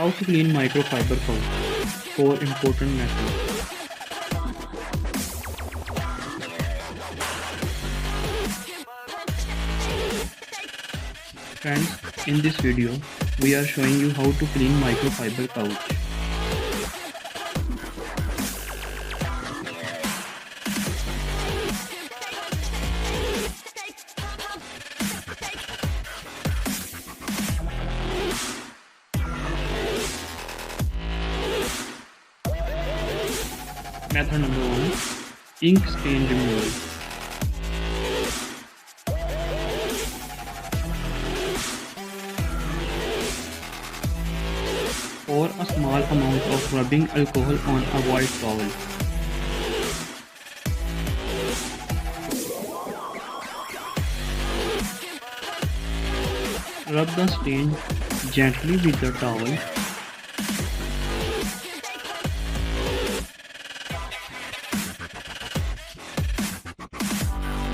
How to clean microfiber couch. 4 important methods. Friends, in this video, we are showing you how to clean microfiber couch. Method number 1. Ink stain removal. Pour a small amount of rubbing alcohol on a white towel. Rub the stain gently with the towel.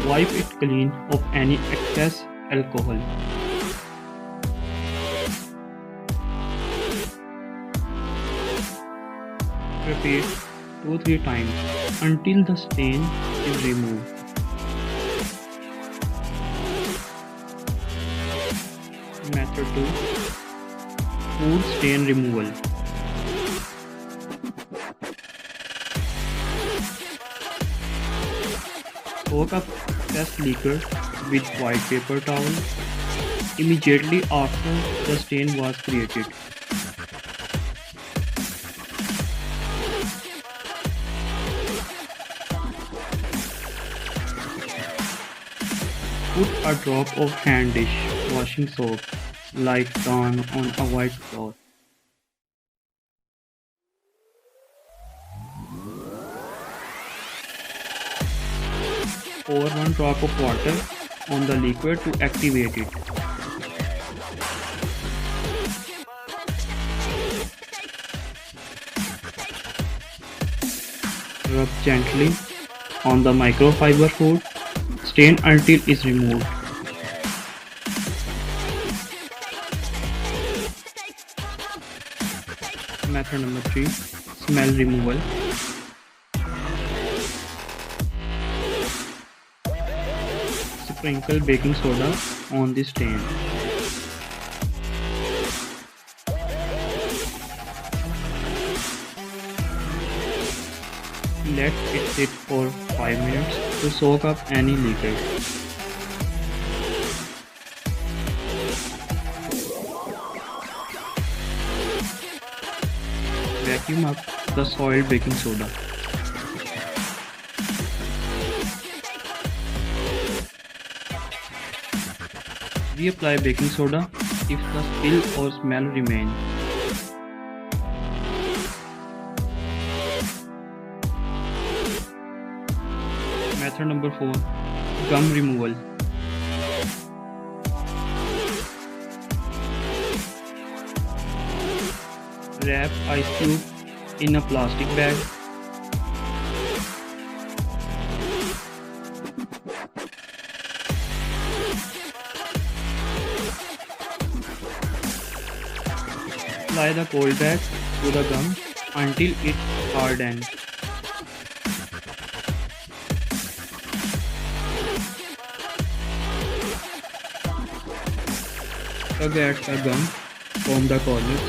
Wipe it clean of any excess alcohol. Repeat 2-3 times until the stain is removed. Method 2. Food stain removal. Soak up excess liquor with white paper towel immediately after the stain was created. Put a drop of hand dish washing soap like Dawn on a white cloth. Pour 1 drop of water on the liquid to activate it. Rub gently on the microfiber food stain until it is removed. Method number 3. Smell removal. Sprinkle baking soda on the stain. Let it sit for 5 minutes to soak up any leakage. Vacuum up the soiled baking soda. Reapply baking soda if the spill or smell remain. Method number 4. Gum removal. Wrap ice cube in a plastic bag. Apply the cold bag to the gum until it hardens. Tug at the gum from the corners.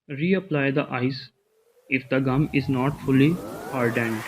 Reapply the ice if the gum is not fully hardened.